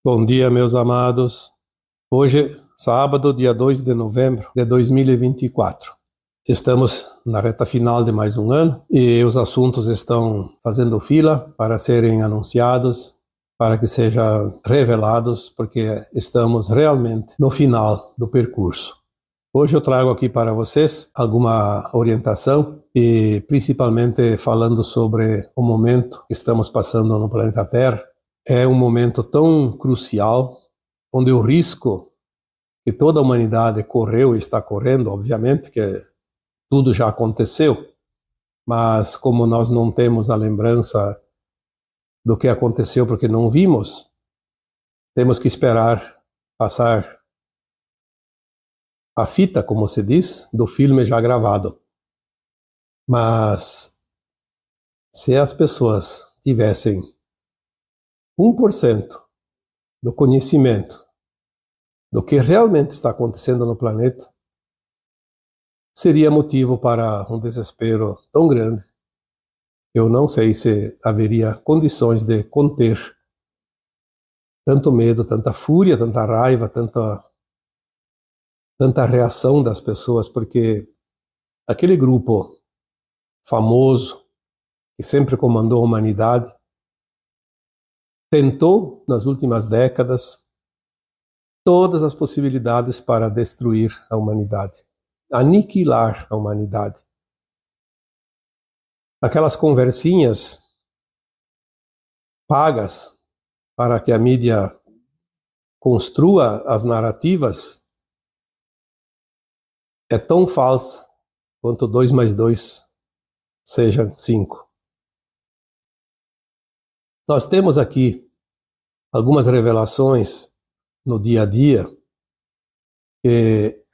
Bom dia, meus amados. Hoje, sábado, dia 2 de novembro de 2024. Estamos na reta final de mais um ano e os assuntos estão fazendo fila para serem anunciados, para que sejam revelados, porque estamos realmente no final do percurso. Hoje eu trago aqui para vocês alguma orientação e principalmente falando sobre o momento que estamos passando no planeta Terra. É um momento tão crucial, onde o risco que toda a humanidade correu e está correndo, obviamente que tudo já aconteceu, mas como nós não temos a lembrança do que aconteceu porque não vimos, temos que esperar passar a fita, como se diz, do filme já gravado. Mas se as pessoas tivessem 1% do conhecimento do que realmente está acontecendo no planeta, seria motivo para um desespero tão grande. Eu não sei se haveria condições de conter tanto medo, tanta fúria, tanta raiva, tanta reação das pessoas, porque aquele grupo famoso que sempre comandou a humanidade tentou, nas últimas décadas, todas as possibilidades para destruir a humanidade, aniquilar a humanidade. Aquelas conversinhas pagas para que a mídia construa as narrativas é tão falsa quanto 2 mais 2 sejam 5. Nós temos aqui algumas revelações no dia a dia que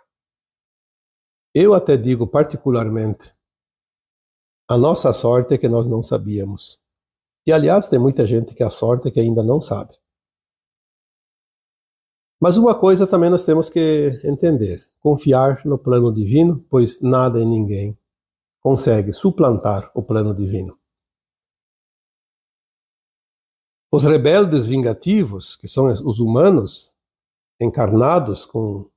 eu até digo particularmente, a nossa sorte é que nós não sabíamos. E aliás, tem muita gente que a sorte é que ainda não sabe. Mas uma coisa também nós temos que entender, confiar no plano divino, pois nada e ninguém consegue suplantar o plano divino. Os rebeldes vingativos, que são os humanos encarnados com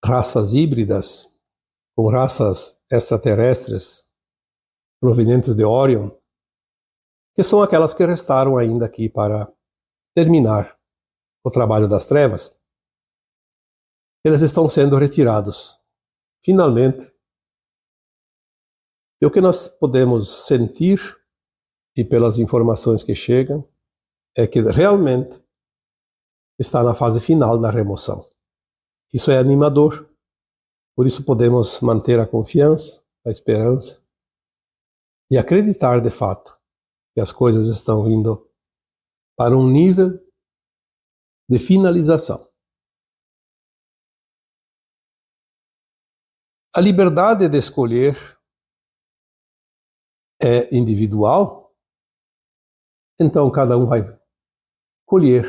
raças híbridas, com raças extraterrestres provenientes de Orion, que são aquelas que restaram ainda aqui para terminar o trabalho das trevas, eles estão sendo retirados. Finalmente, e o que nós podemos sentir, e pelas informações que chegam, é que realmente está na fase final da remoção. Isso é animador. Por isso podemos manter a confiança, a esperança e acreditar de fato que as coisas estão indo para um nível de finalização. A liberdade de escolher é individual, então cada um vai colher,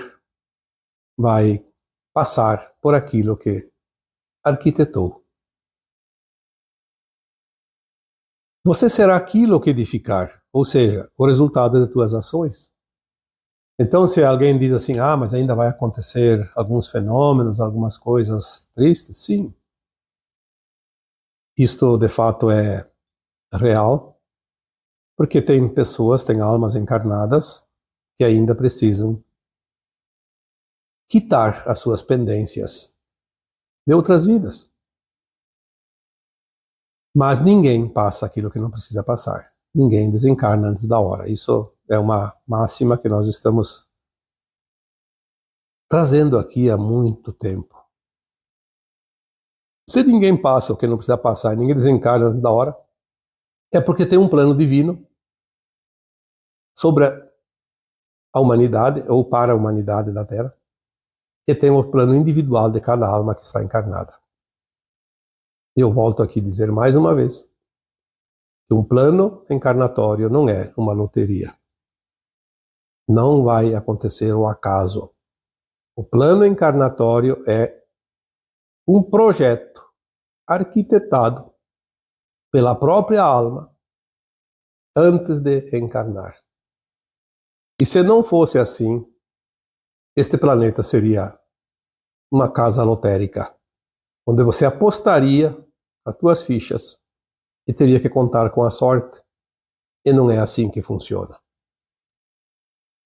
vai passar por aquilo que arquitetou. Você será aquilo que edificar, ou seja, o resultado de tuas ações. Então, se alguém diz assim, mas ainda vai acontecer alguns fenômenos, algumas coisas tristes, sim. Isto, de fato, é real, porque tem pessoas, tem almas encarnadas que ainda precisam quitar as suas pendências de outras vidas. Mas ninguém passa aquilo que não precisa passar. Ninguém desencarna antes da hora. Isso é uma máxima que nós estamos trazendo aqui há muito tempo. Se ninguém passa o que não precisa passar, ninguém desencarna antes da hora, é porque tem um plano divino sobre a humanidade, ou para a humanidade da Terra, e tem o plano individual de cada alma que está encarnada. Eu volto aqui a dizer mais uma vez, que um plano encarnatório não é uma loteria. Não vai acontecer o acaso. O plano encarnatório é um projeto arquitetado pela própria alma antes de encarnar. E se não fosse assim, este planeta seria uma casa lotérica, onde você apostaria as suas fichas e teria que contar com a sorte. E não é assim que funciona.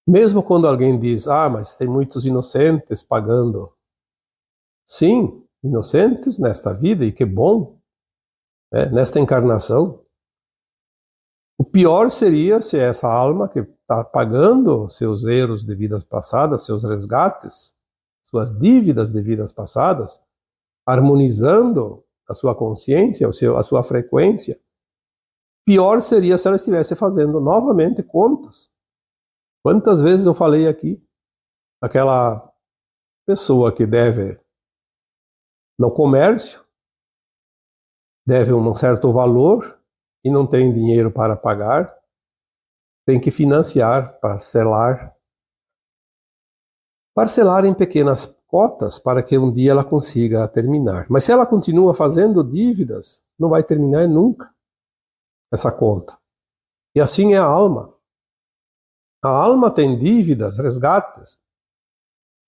Mesmo quando alguém diz, mas tem muitos inocentes pagando. Sim, inocentes nesta vida, e que bom, né? Nesta encarnação. O pior seria se essa alma que está pagando seus erros de vidas passadas, seus resgates, suas dívidas de vidas passadas, harmonizando a sua consciência, a sua frequência. Pior seria se ela estivesse fazendo novamente contas. Quantas vezes eu falei aqui, aquela pessoa que deve no comércio, deve um certo valor e não tem dinheiro para pagar, tem que financiar, parcelar em pequenas cotas para que um dia ela consiga terminar. Mas se ela continua fazendo dívidas, não vai terminar nunca essa conta. E assim é a alma. A alma tem dívidas, resgates,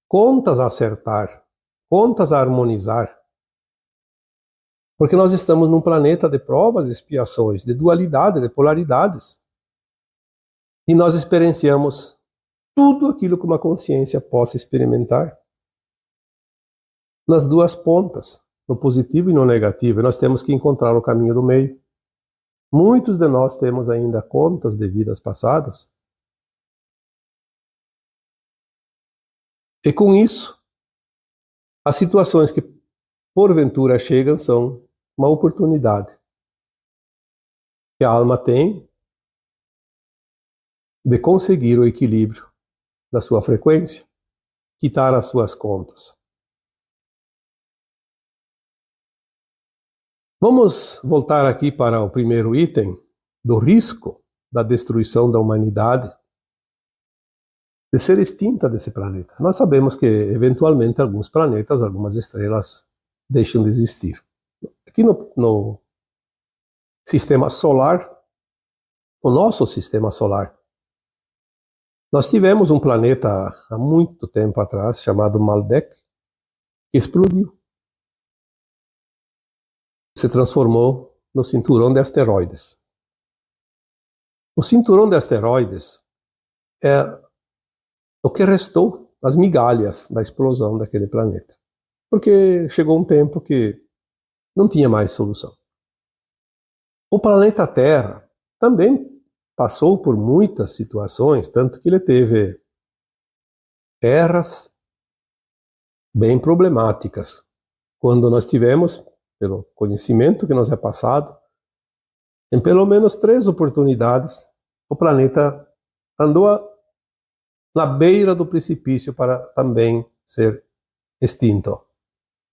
contas a acertar, contas a harmonizar. Porque nós estamos num planeta de provas e expiações, de dualidade, de polaridades. E nós experienciamos tudo aquilo que uma consciência possa experimentar. Nas duas pontas, no positivo e no negativo. E nós temos que encontrar o caminho do meio. Muitos de nós temos ainda contas de vidas passadas. E com isso, as situações que porventura chegam são uma oportunidade que a alma tem de conseguir o equilíbrio da sua frequência, quitar as suas contas. Vamos voltar aqui para o primeiro item do risco da destruição da humanidade, de ser extinta desse planeta. Nós sabemos que, eventualmente, alguns planetas, algumas estrelas deixam de existir. Aqui no sistema solar, o nosso sistema solar, nós tivemos um planeta há muito tempo atrás, chamado Maldek, que explodiu. Se transformou no cinturão de asteroides. O cinturão de asteroides é o que restou, as migalhas da explosão daquele planeta. Porque chegou um tempo que não tinha mais solução. O planeta Terra também passou por muitas situações, tanto que ele teve eras bem problemáticas. Quando nós tivemos, pelo conhecimento que nos é passado, em pelo menos 3 oportunidades, o planeta andou na beira do precipício para também ser extinto.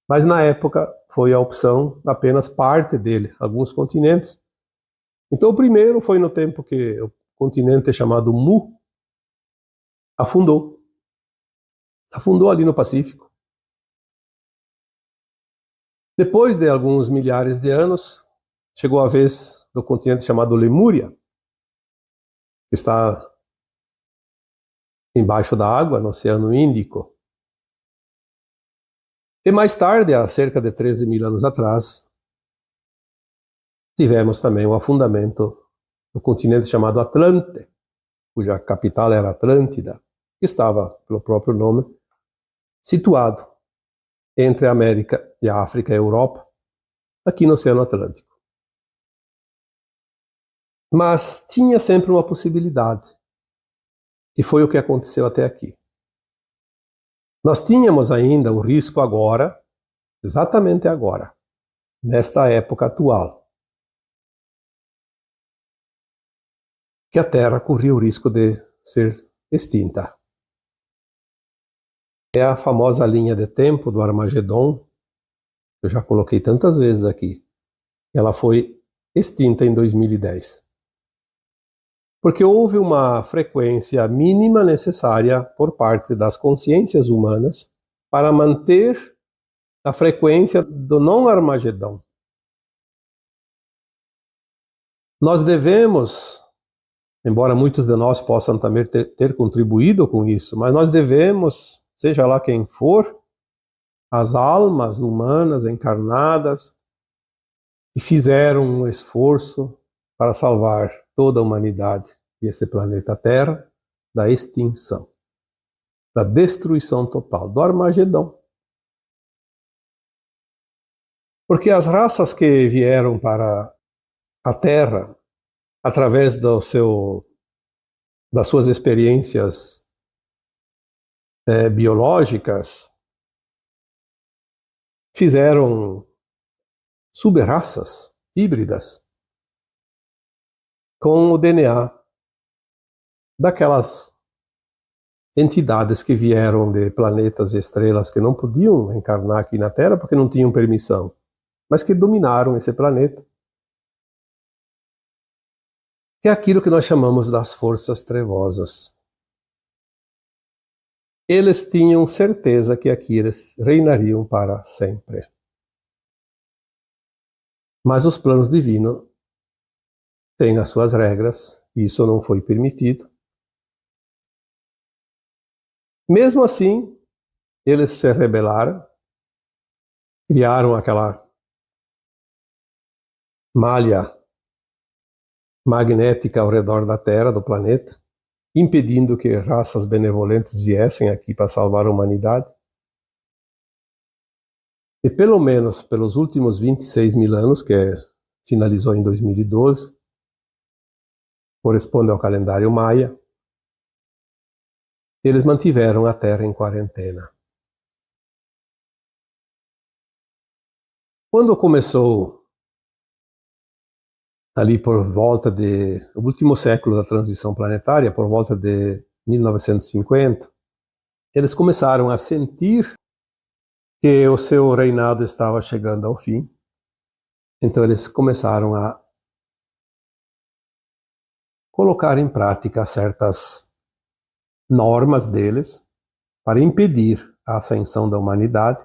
Mas na época foi a opção apenas parte dele, alguns continentes. Então o primeiro foi no tempo que o continente chamado Mu afundou. Afundou ali no Pacífico. Depois de alguns milhares de anos, chegou a vez do continente chamado Lemúria, que está embaixo da água, no Oceano Índico. E mais tarde, há cerca de 13 mil anos atrás, tivemos também o afundamento do continente chamado Atlante, cuja capital era Atlântida, que estava, pelo próprio nome, situado entre a América e a África e a Europa, aqui no Oceano Atlântico. Mas tinha sempre uma possibilidade, e foi o que aconteceu até aqui. Nós tínhamos ainda o risco agora, exatamente agora, nesta época atual, que a Terra corria o risco de ser extinta. É a famosa linha de tempo do Armagedon, que eu já coloquei tantas vezes aqui. Ela foi extinta em 2010. Porque houve uma frequência mínima necessária por parte das consciências humanas para manter a frequência do não-Armagedon. Nós devemos, embora muitos de nós possam também ter contribuído com isso, mas nós devemos, seja lá quem for, as almas humanas encarnadas que fizeram um esforço para salvar toda a humanidade e esse planeta Terra da extinção, da destruição total, do Armagedon. Porque as raças que vieram para a Terra, através das suas experiências biológicas, fizeram sub-raças híbridas com o DNA daquelas entidades que vieram de planetas e estrelas que não podiam encarnar aqui na Terra porque não tinham permissão, mas que dominaram esse planeta, que é aquilo que nós chamamos das forças trevosas. Eles tinham certeza que aqui eles reinariam para sempre. Mas os planos divinos têm as suas regras, e isso não foi permitido. Mesmo assim, eles se rebelaram, criaram aquela malha magnética ao redor da Terra, do planeta, impedindo que raças benevolentes viessem aqui para salvar a humanidade. E pelo menos pelos últimos 26 mil anos, que finalizou em 2012, corresponde ao calendário maia, eles mantiveram a Terra em quarentena. Quando começou, ali por volta o último século da transição planetária, por volta de 1950, eles começaram a sentir que o seu reinado estava chegando ao fim. Então eles começaram a colocar em prática certas normas deles para impedir a ascensão da humanidade,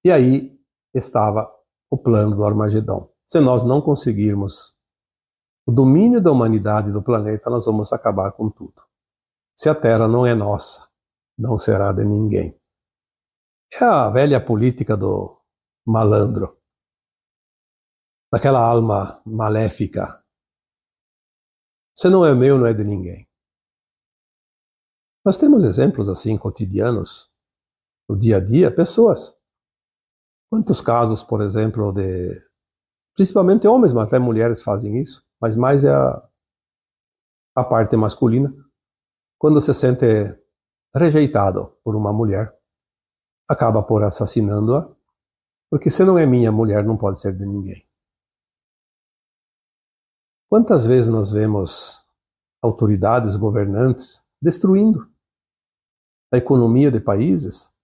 e aí estava o plano do Armagedon. Se nós não conseguirmos o domínio da humanidade e do planeta, nós vamos acabar com tudo. Se a Terra não é nossa, não será de ninguém. É a velha política do malandro, daquela alma maléfica. Se não é meu, não é de ninguém. Nós temos exemplos assim cotidianos, no dia a dia, pessoas. Quantos casos, por exemplo, principalmente homens, mas até mulheres fazem isso, mas mais é a parte masculina, quando se sente rejeitado por uma mulher, acaba por assassinando-a, porque se não é minha mulher, não pode ser de ninguém. Quantas vezes nós vemos autoridades, governantes, destruindo a economia de países,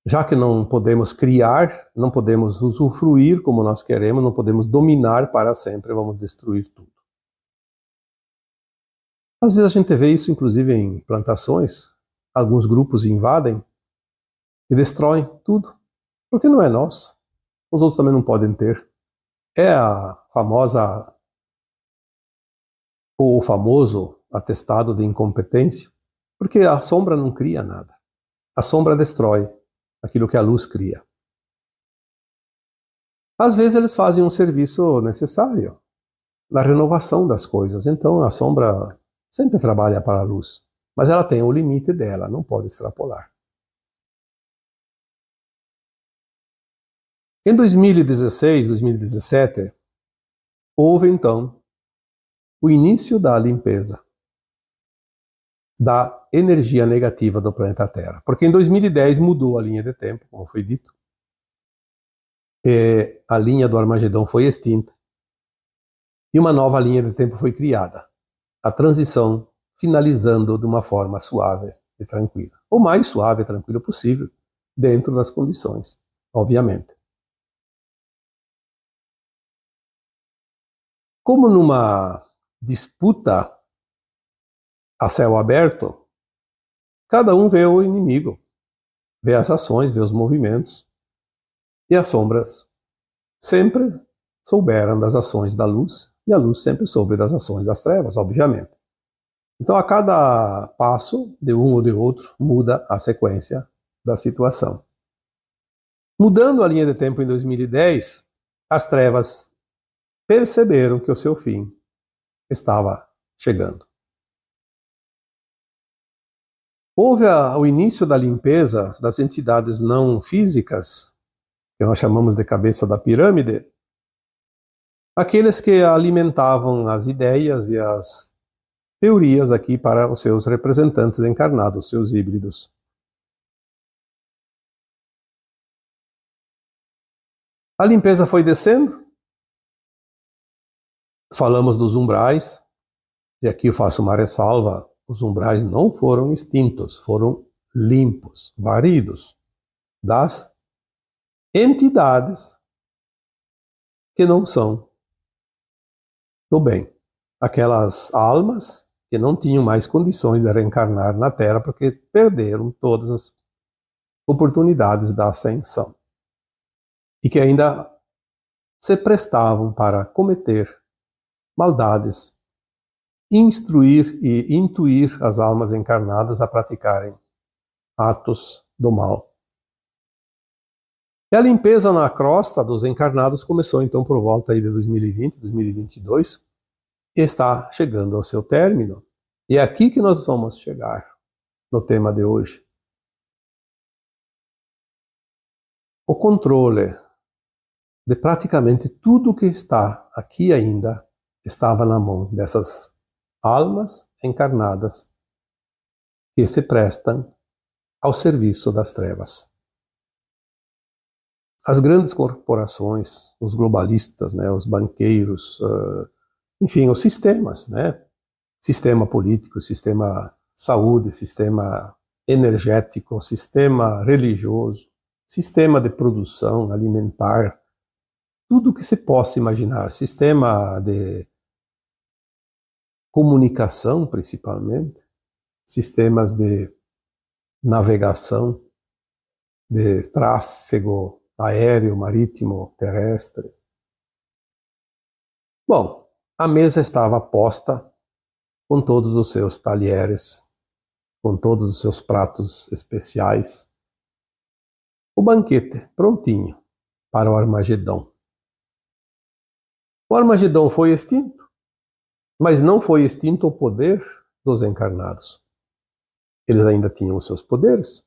já que não podemos criar, não podemos usufruir como nós queremos, não podemos dominar para sempre, vamos destruir tudo. Às vezes a gente vê isso inclusive em plantações, alguns grupos invadem e destroem tudo, porque não é nosso, os outros também não podem ter. É a famosa, ou o famoso atestado de incompetência, porque a sombra não cria nada. A sombra destrói aquilo que a luz cria. Às vezes eles fazem um serviço necessário na renovação das coisas. Então a sombra sempre trabalha para a luz, mas ela tem o limite dela, não pode extrapolar. Em 2016, 2017, houve então o início da limpeza da energia negativa do planeta Terra. Porque em 2010 mudou a linha de tempo, como foi dito. A linha do Armagedon foi extinta. E uma nova linha de tempo foi criada. A transição finalizando de uma forma suave e tranquila. O mais suave e tranquilo possível, dentro das condições, obviamente. Como numa disputa a céu aberto, cada um vê o inimigo, vê as ações, vê os movimentos, e as sombras sempre souberam das ações da luz, e a luz sempre soube das ações das trevas, obviamente. Então, a cada passo de um ou de outro, muda a sequência da situação. Mudando a linha de tempo em 2010, as trevas perceberam que o seu fim estava chegando. Houve o início da limpeza das entidades não físicas, que nós chamamos de cabeça da pirâmide, aqueles que alimentavam as ideias e as teorias aqui para os seus representantes encarnados, seus híbridos. A limpeza foi descendo, falamos dos umbrais, e aqui eu faço uma ressalva, os umbrais não foram extintos, foram limpos, varridos das entidades que não são do bem. Aquelas almas que não tinham mais condições de reencarnar na Terra porque perderam todas as oportunidades da ascensão. E que ainda se prestavam para cometer maldades, instruir e intuir as almas encarnadas a praticarem atos do mal. E a limpeza na crosta dos encarnados começou então por volta aí de 2020, 2022, e está chegando ao seu término. E é aqui que nós vamos chegar no tema de hoje. O controle de praticamente tudo que está aqui ainda estava na mão dessas almas encarnadas que se prestam ao serviço das trevas. As grandes corporações, os globalistas, né, os banqueiros, enfim, os sistemas, né, sistema político, sistema saúde, sistema energético, sistema religioso, sistema de produção alimentar, tudo que se possa imaginar, sistema de comunicação principalmente, sistemas de navegação, de tráfego aéreo, marítimo, terrestre. Bom, a mesa estava posta com todos os seus talheres, com todos os seus pratos especiais. O banquete prontinho para o Armagedon. O Armagedon foi extinto, mas não foi extinto o poder dos encarnados. Eles ainda tinham os seus poderes,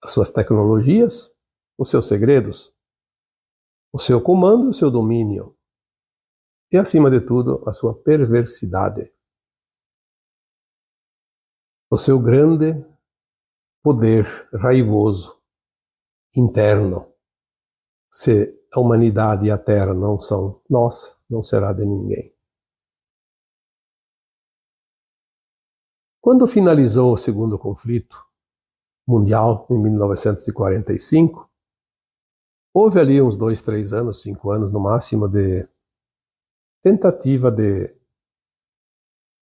as suas tecnologias, os seus segredos, o seu comando e o seu domínio. E, acima de tudo, a sua perversidade. O seu grande poder raivoso, interno. Se a humanidade e a Terra não são nossa, não será de ninguém. Quando finalizou o segundo conflito mundial, em 1945, houve ali uns 2, 3 anos, 5 anos no máximo, de tentativa de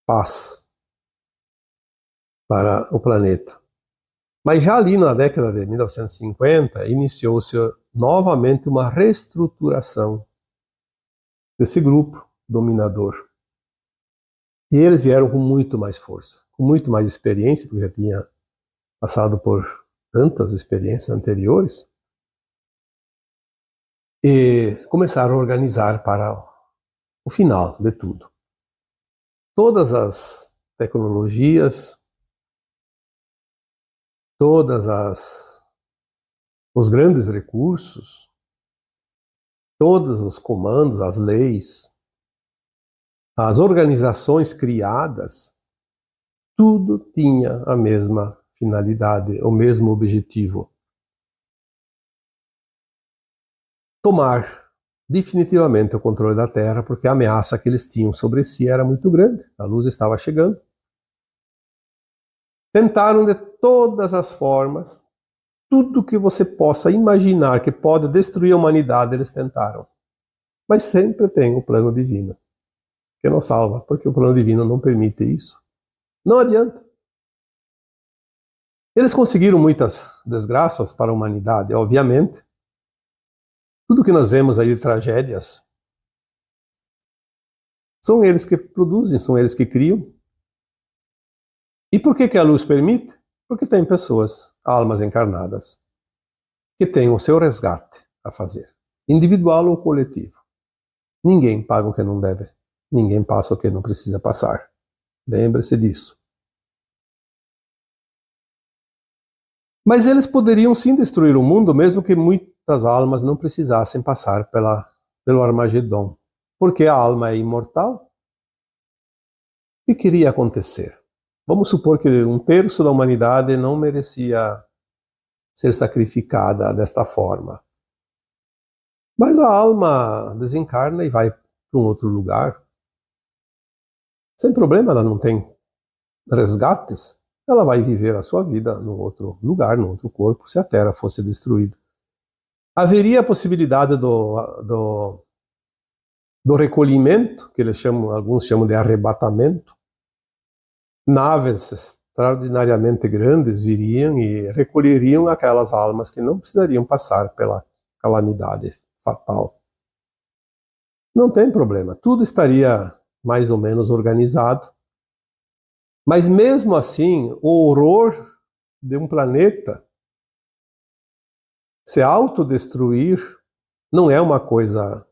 paz para o planeta. Mas já ali na década de 1950, iniciou-se novamente uma reestruturação desse grupo dominador. E eles vieram com muito mais força, com muito mais experiência, porque já tinha passado por tantas experiências anteriores, e começaram a organizar para o final de tudo. Todas as tecnologias, os grandes recursos, todos os comandos, as leis, as organizações criadas, tudo tinha a mesma finalidade, o mesmo objetivo. Tomar definitivamente o controle da Terra, porque a ameaça que eles tinham sobre si era muito grande, a luz estava chegando. Tentaram de todas as formas, tudo que você possa imaginar que pode destruir a humanidade, eles tentaram. Mas sempre tem o plano divino, que não salva, porque o plano divino não permite isso. Não adianta. Eles conseguiram muitas desgraças para a humanidade, obviamente. Tudo que nós vemos aí de tragédias, são eles que produzem, são eles que criam. E por que a luz permite? Porque tem pessoas, almas encarnadas, que têm o seu resgate a fazer, individual ou coletivo. Ninguém paga o que não deve, ninguém passa o que não precisa passar. Lembre-se disso. Mas eles poderiam sim destruir o mundo, mesmo que muitas almas não precisassem passar pelo Armagedon. Porque a alma é imortal. O que queria acontecer? Vamos supor que 1/3 da humanidade não merecia ser sacrificada desta forma. Mas a alma desencarna e vai para um outro lugar. Sem problema, ela não tem resgates. Ela vai viver a sua vida num outro lugar, num outro corpo, se a Terra fosse destruída. Haveria a possibilidade do recolhimento, que alguns chamam de arrebatamento. Naves extraordinariamente grandes viriam e recolheriam aquelas almas que não precisariam passar pela calamidade fatal. Não tem problema, tudo estaria mais ou menos organizado. Mas mesmo assim, o horror de um planeta se autodestruir não é uma coisa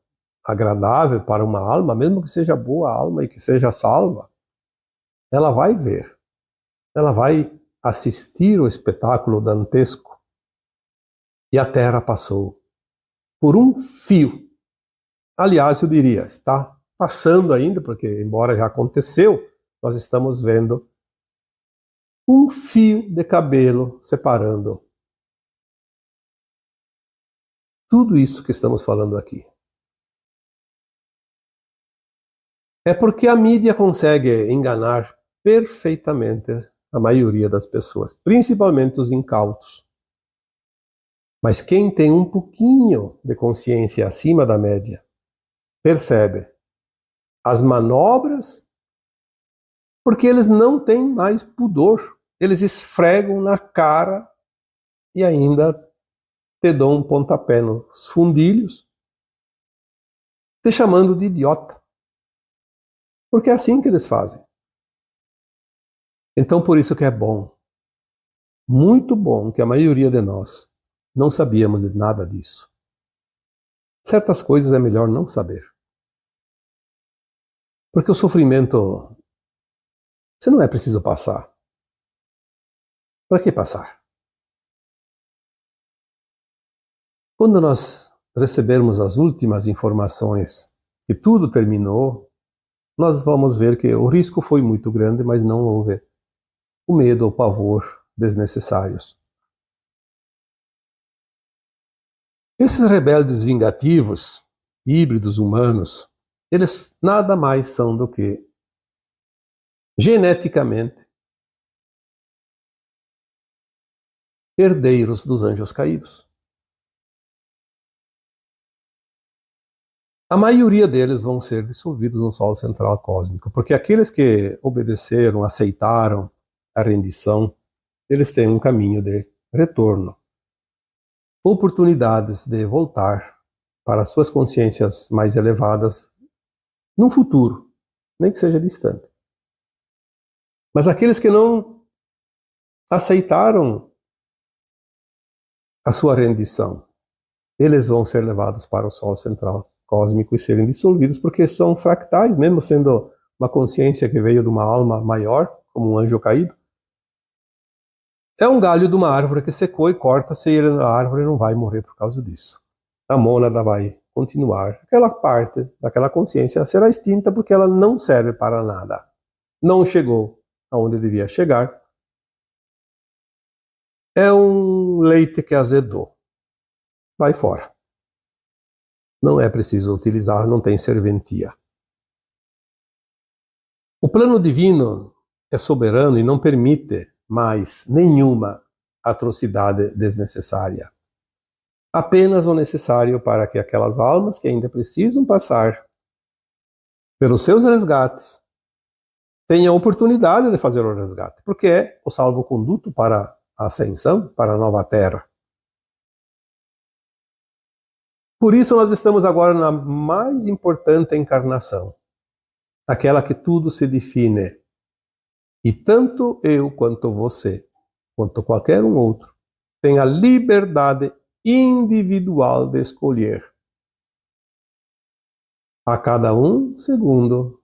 agradável para uma alma, mesmo que seja boa alma e que seja salva. Ela vai ver, ela vai assistir o espetáculo dantesco. E a Terra passou por um fio. Aliás, eu diria, está passando ainda, porque embora já aconteceu, nós estamos vendo um fio de cabelo separando tudo isso que estamos falando aqui. É porque a mídia consegue enganar perfeitamente a maioria das pessoas, principalmente os incautos. Mas quem tem um pouquinho de consciência acima da média, percebe as manobras, porque eles não têm mais pudor. Eles esfregam na cara e ainda te dão um pontapé nos fundilhos, te chamando de idiota. Porque é assim que eles fazem. Então, por isso que é bom, muito bom, que a maioria de nós não sabíamos de nada disso. Certas coisas é melhor não saber. Porque o sofrimento, você não é preciso passar. Para que passar? Quando nós recebermos as últimas informações que tudo terminou, nós vamos ver que o risco foi muito grande, mas não houve o medo ou pavor desnecessários. Esses rebeldes vingativos, híbridos humanos, eles nada mais são do que, geneticamente, herdeiros dos anjos caídos. A maioria deles vão ser dissolvidos no Sol Central Cósmico, porque aqueles que obedeceram, aceitaram a rendição, eles têm um caminho de retorno, oportunidades de voltar para suas consciências mais elevadas num futuro, nem que seja distante. Mas aqueles que não aceitaram a sua rendição, eles vão ser levados para o Sol Central Cósmico e serem dissolvidos, porque são fractais, mesmo sendo uma consciência que veio de uma alma maior, como um anjo caído. É um galho de uma árvore que secou e corta-se, e a árvore não vai morrer por causa disso. A mônada vai continuar. Aquela parte daquela consciência será extinta porque ela não serve para nada. Não chegou aonde devia chegar. É um leite que azedou. Vai fora. Não é preciso utilizar, não tem serventia. O plano divino é soberano e não permite mais nenhuma atrocidade desnecessária. Apenas o necessário para que aquelas almas que ainda precisam passar pelos seus resgates tenham a oportunidade de fazer o resgate, porque é o salvo-conduto para a ascensão, para a nova terra. Por isso nós estamos agora na mais importante encarnação, aquela que tudo se define E tanto eu quanto você, quanto qualquer um outro, tem a liberdade individual de escolher. A cada um segundo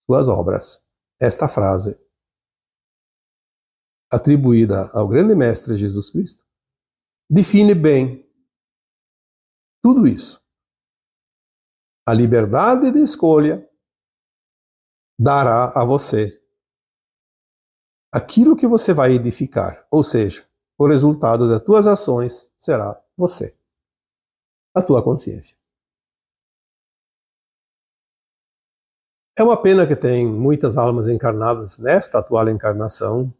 suas obras. Esta frase, atribuída ao grande mestre Jesus Cristo, define bem tudo isso. A liberdade de escolha dará a você aquilo que você vai edificar, ou seja, o resultado das tuas ações será você, a tua consciência. É uma pena que tem muitas almas encarnadas nesta atual encarnação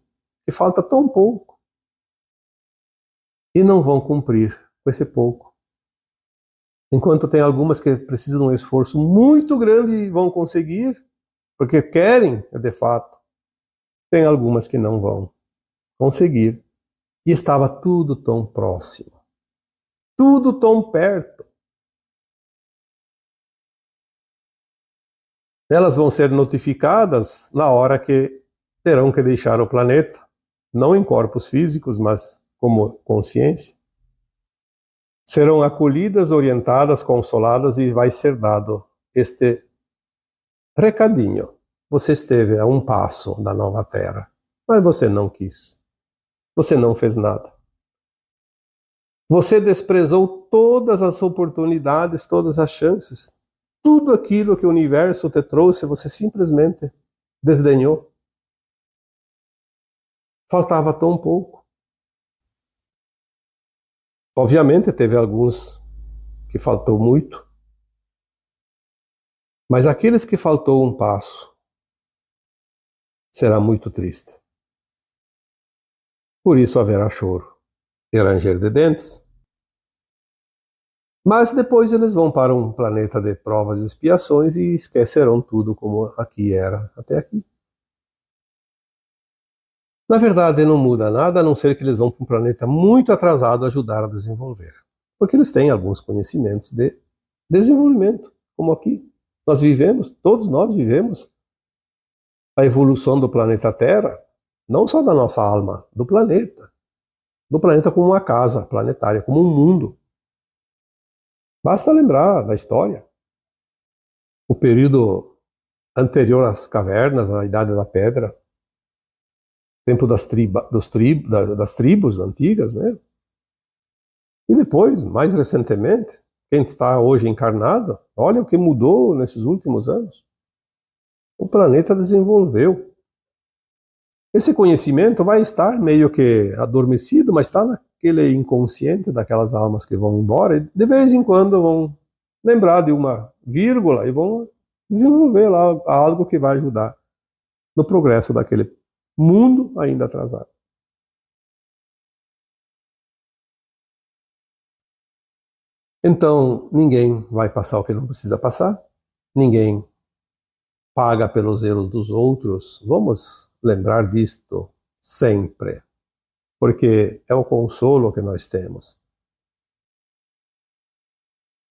que falta tão pouco e não vão cumprir com esse pouco. Enquanto tem algumas que precisam de um esforço muito grande e vão conseguir, porque querem, de fato, tem algumas que não vão conseguir. E estava tudo tão próximo, tudo tão perto. Elas vão ser notificadas na hora que terão que deixar o planeta, não em corpos físicos, mas como consciência. Serão acolhidas, orientadas, consoladas e vai ser dado este recadinho. Você esteve a um passo da nova Terra, mas você não quis. Você não fez nada. Você desprezou todas as oportunidades, todas as chances. Tudo aquilo que o universo te trouxe, você simplesmente desdenhou. Faltava tão pouco. Obviamente teve alguns que faltou muito, mas aqueles que faltou um passo, será muito triste. Por isso haverá choro e ranger de dentes. Mas depois eles vão para um planeta de provas e expiações e esquecerão tudo como aqui era até aqui. Na verdade, não muda nada, a não ser que eles vão para um planeta muito atrasado ajudar a desenvolver. Porque eles têm alguns conhecimentos de desenvolvimento, como aqui. Nós vivemos, todos nós vivemos a evolução do planeta Terra, não só da nossa alma, do planeta como uma casa planetária, como um mundo. Basta lembrar da história. O período anterior às cavernas, à Idade da Pedra, tempo das tribos antigas, né? E depois, mais recentemente, quem está hoje encarnado, olha o que mudou nesses últimos anos. O planeta desenvolveu. Esse conhecimento vai estar meio que adormecido, mas está naquele inconsciente daquelas almas que vão embora, e de vez em quando vão lembrar de uma vírgula e vão desenvolver lá algo que vai ajudar no progresso daquele mundo ainda atrasado. Então, ninguém vai passar o que não precisa passar, ninguém paga pelos erros dos outros. Vamos lembrar disto sempre, porque é o consolo que nós temos.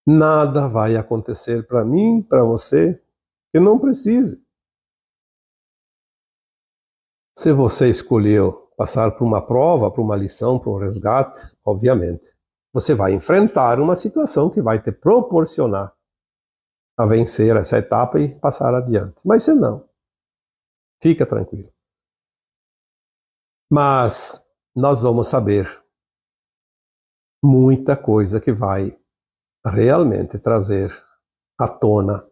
Nada vai acontecer para mim, para você, que não precise. Se você escolheu passar por uma prova, por uma lição, por um resgate, obviamente, você vai enfrentar uma situação que vai te proporcionar a vencer essa etapa e passar adiante. Mas se não, fica tranquilo. Mas nós vamos saber muita coisa que vai realmente trazer à tona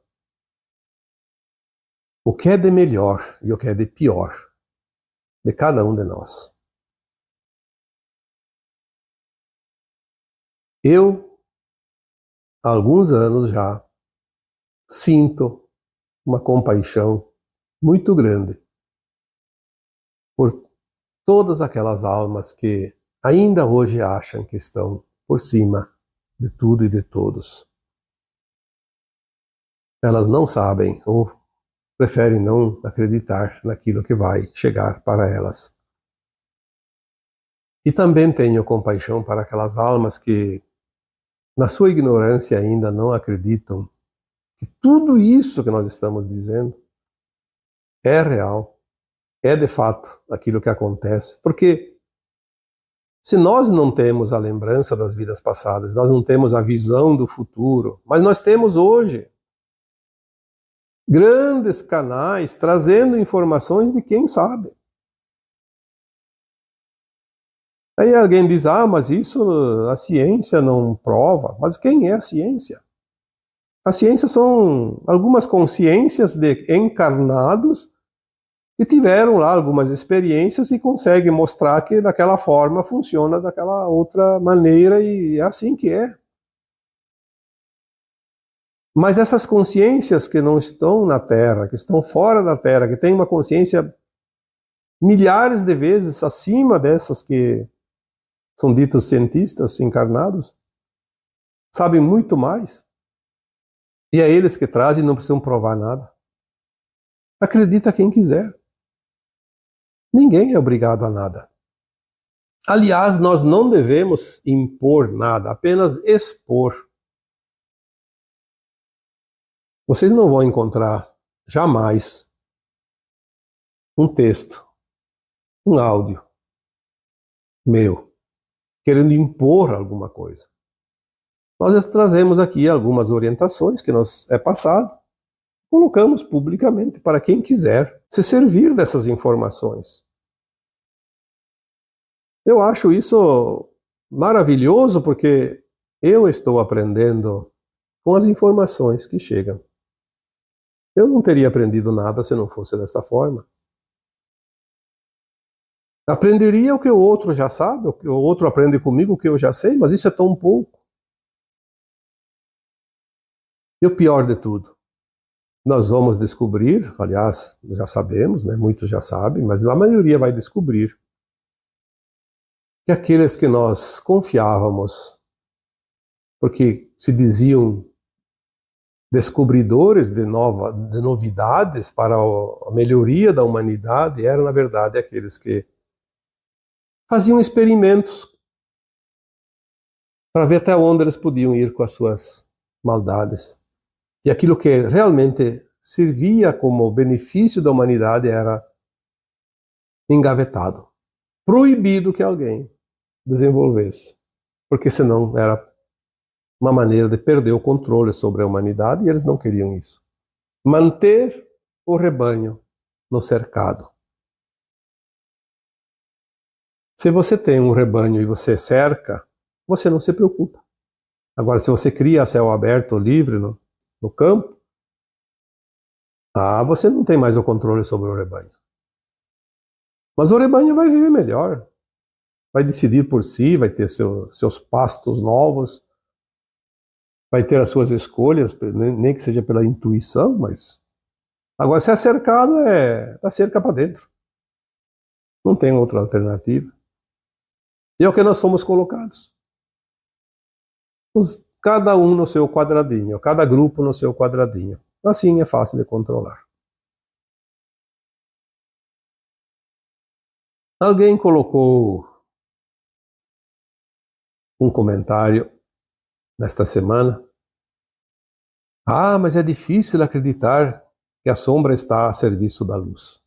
o que é de melhor e o que é de pior de cada um de nós. Eu, há alguns anos já, sinto uma compaixão muito grande por todas aquelas almas que ainda hoje acham que estão por cima de tudo e de todos. Elas não sabem ou preferem não acreditar naquilo que vai chegar para elas. E também tenho compaixão para aquelas almas que, na sua ignorância, ainda não acreditam que tudo isso que nós estamos dizendo é real, é de fato aquilo que acontece. Porque se nós não temos a lembrança das vidas passadas, nós não temos a visão do futuro, mas nós temos hoje grandes canais trazendo informações de quem sabe. Aí alguém diz, mas isso a ciência não prova. Mas quem é a ciência? A ciência são algumas consciências de encarnados que tiveram lá algumas experiências e conseguem mostrar que daquela forma funciona daquela outra maneira e é assim que é. Mas essas consciências que não estão na Terra, que estão fora da Terra, que têm uma consciência milhares de vezes acima dessas que são ditos cientistas encarnados, sabem muito mais. E é eles que trazem e não precisam provar nada. Acredita quem quiser. Ninguém é obrigado a nada. Aliás, nós não devemos impor nada, apenas expor. Vocês não vão encontrar jamais um texto, um áudio meu, querendo impor alguma coisa. Nós trazemos aqui algumas orientações que nos é passado, colocamos publicamente para quem quiser se servir dessas informações. Eu acho isso maravilhoso porque eu estou aprendendo com as informações que chegam. Eu não teria aprendido nada se não fosse dessa forma. Aprenderia o que o outro já sabe, o que o outro aprende comigo, o que eu já sei, mas isso é tão pouco. E o pior de tudo, nós vamos descobrir, aliás, já sabemos, né? Muitos já sabem, mas a maioria vai descobrir que aqueles que nós confiávamos, porque se diziam descobridores de novidades para a melhoria da humanidade, eram, na verdade, aqueles que faziam experimentos para ver até onde eles podiam ir com as suas maldades. E aquilo que realmente servia como benefício da humanidade era engavetado. Proibido que alguém desenvolvesse, porque senão era uma maneira de perder o controle sobre a humanidade e eles não queriam isso. Manter o rebanho no cercado. Se você tem um rebanho e você cerca, você não se preocupa. Agora, se você cria a céu aberto, livre no campo, você não tem mais o controle sobre o rebanho. Mas o rebanho vai viver melhor, vai decidir por si, vai ter seus pastos novos, vai ter as suas escolhas, nem que seja pela intuição, mas agora se é cercado, da cerca para dentro. Não tem outra alternativa. E é o que nós somos colocados. Cada um no seu quadradinho, cada grupo no seu quadradinho. Assim é fácil de controlar. Alguém colocou um comentário nesta semana. Mas é difícil acreditar que a sombra está a serviço da luz.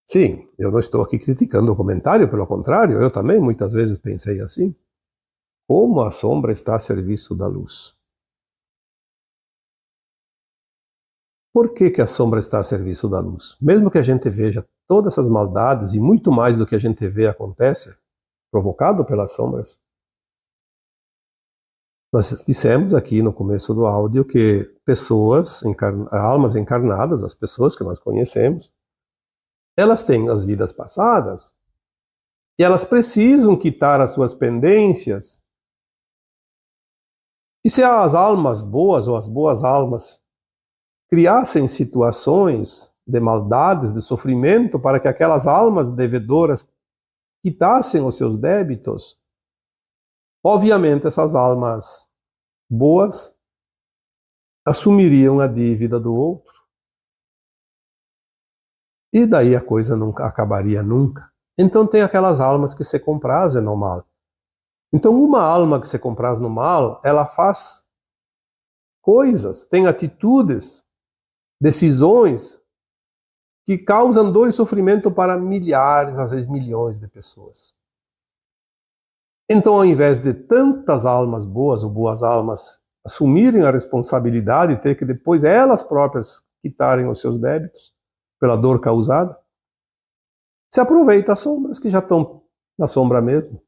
Sim, eu não estou aqui criticando o comentário, pelo contrário, eu também muitas vezes pensei assim. Como a sombra está a serviço da luz? Por que a sombra está a serviço da luz? Mesmo que a gente veja todas essas maldades e muito mais do que a gente vê acontece, provocado pelas sombras. Nós dissemos aqui no começo do áudio que pessoas, almas encarnadas, as pessoas que nós conhecemos, elas têm as vidas passadas e elas precisam quitar as suas pendências. E se as almas boas ou as boas almas criassem situações de maldades, de sofrimento, para que aquelas almas devedoras quitassem os seus débitos, obviamente essas almas boas assumiriam a dívida do outro. E daí a coisa não acabaria nunca. Então tem aquelas almas que se comprazem no mal. Então uma alma que se compraz no mal, ela faz coisas, tem atitudes, decisões que causam dor e sofrimento para milhares, às vezes milhões de pessoas. Então, ao invés de tantas almas boas ou boas almas assumirem a responsabilidade e ter que depois elas próprias quitarem os seus débitos pela dor causada, se aproveita as sombras que já estão na sombra mesmo.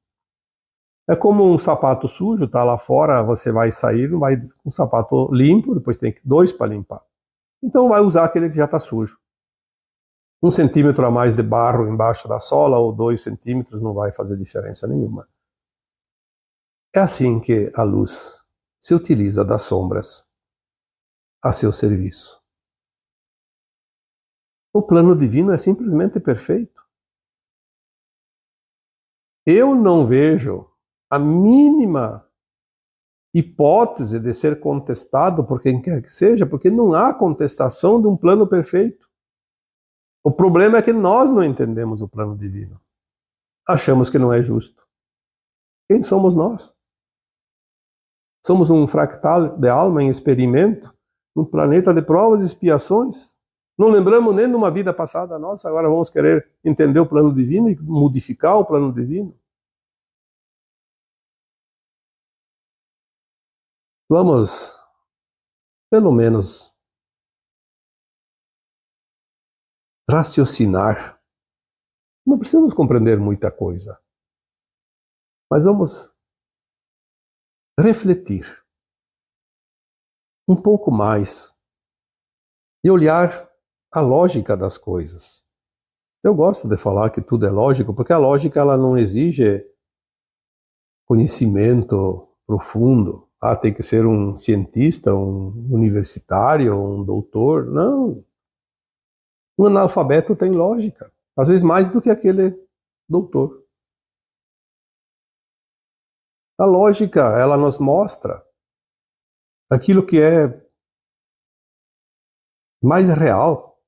É como um sapato sujo, está lá fora, você vai sair, não vai com um sapato limpo, depois tem dois para limpar. Então vai usar aquele que já está sujo. 1 centímetro a mais de barro embaixo da sola ou 2 centímetros não vai fazer diferença nenhuma. É assim que a luz se utiliza das sombras a seu serviço. O plano divino é simplesmente perfeito. Eu não vejo a mínima hipótese de ser contestado por quem quer que seja, porque não há contestação de um plano perfeito. O problema é que nós não entendemos o plano divino. Achamos que não é justo. Quem somos nós? Somos um fractal de alma em experimento, um planeta de provas e expiações. Não lembramos nem de uma vida passada nossa, agora vamos querer entender o plano divino e modificar o plano divino. Vamos, pelo menos, raciocinar. Não precisamos compreender muita coisa, mas vamos refletir um pouco mais e olhar a lógica das coisas. Eu gosto de falar que tudo é lógico, porque a lógica ela não exige conhecimento profundo. Tem que ser um cientista, um universitário, um doutor. Não. Um analfabeto tem lógica, às vezes mais do que aquele doutor. A lógica, ela nos mostra aquilo que é mais real.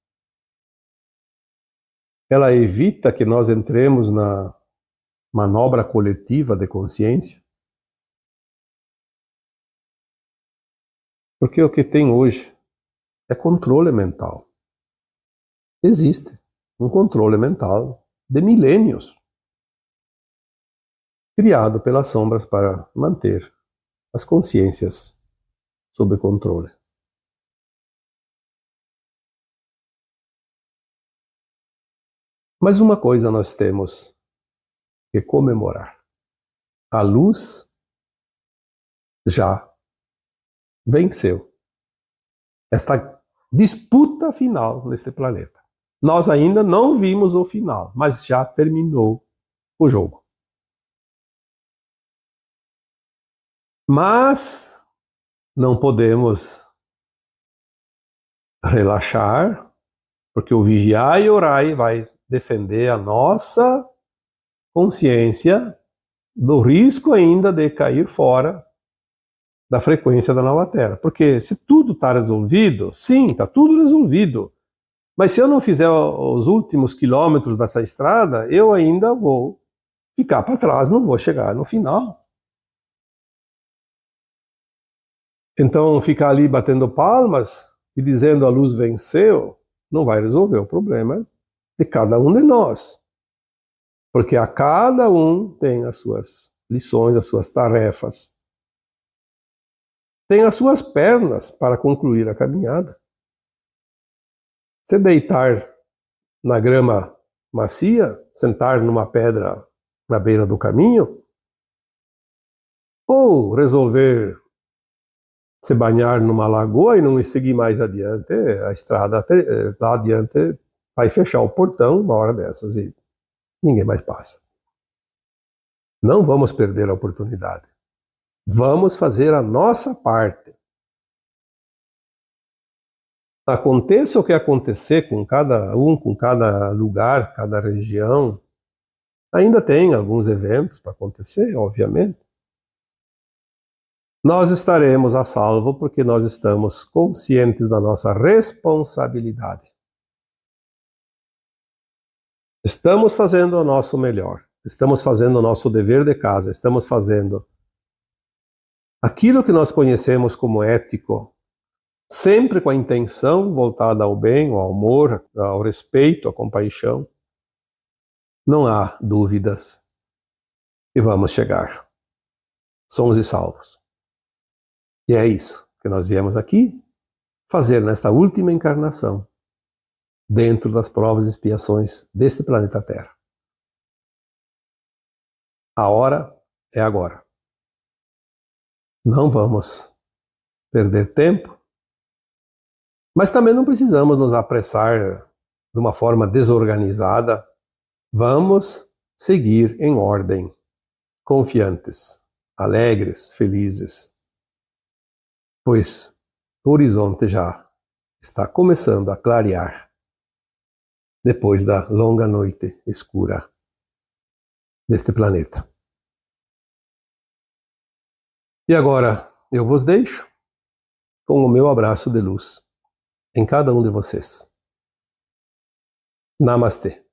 Ela evita que nós entremos na manobra coletiva de consciência. Porque o que tem hoje é controle mental. Existe um controle mental de milênios, criado pelas sombras para manter as consciências sob controle. Mas uma coisa nós temos que comemorar. A luz já venceu esta disputa final neste planeta. Nós ainda não vimos o final, mas já terminou o jogo. Mas não podemos relaxar, porque o vigiai e orai vai defender a nossa consciência do risco ainda de cair fora da frequência da nova Terra. Porque se tudo está resolvido, sim, está tudo resolvido. Mas se eu não fizer os últimos quilômetros dessa estrada, eu ainda vou ficar para trás, não vou chegar no final. Então, ficar ali batendo palmas e dizendo a luz venceu, não vai resolver o problema de cada um de nós. Porque a cada um tem as suas lições, as suas tarefas. Tem as suas pernas para concluir a caminhada. Você deitar na grama macia, sentar numa pedra na beira do caminho, ou resolver se banhar numa lagoa e não seguir mais adiante, a estrada lá adiante vai fechar o portão uma hora dessas e ninguém mais passa. Não vamos perder a oportunidade. Vamos fazer a nossa parte. Aconteça o que acontecer com cada um, com cada lugar, cada região, ainda tem alguns eventos para acontecer, obviamente. Nós estaremos a salvo porque nós estamos conscientes da nossa responsabilidade. Estamos fazendo o nosso melhor, estamos fazendo o nosso dever de casa, estamos fazendo aquilo que nós conhecemos como ético, sempre com a intenção voltada ao bem, ao amor, ao respeito, à compaixão. Não há dúvidas e vamos chegar. Somos e salvos. E é isso que nós viemos aqui fazer nesta última encarnação, dentro das provas e expiações deste planeta Terra. A hora é agora. Não vamos perder tempo, mas também não precisamos nos apressar de uma forma desorganizada. Vamos seguir em ordem, confiantes, alegres, felizes, pois o horizonte já está começando a clarear depois da longa noite escura deste planeta. E agora eu vos deixo com o meu abraço de luz em cada um de vocês. Namastê.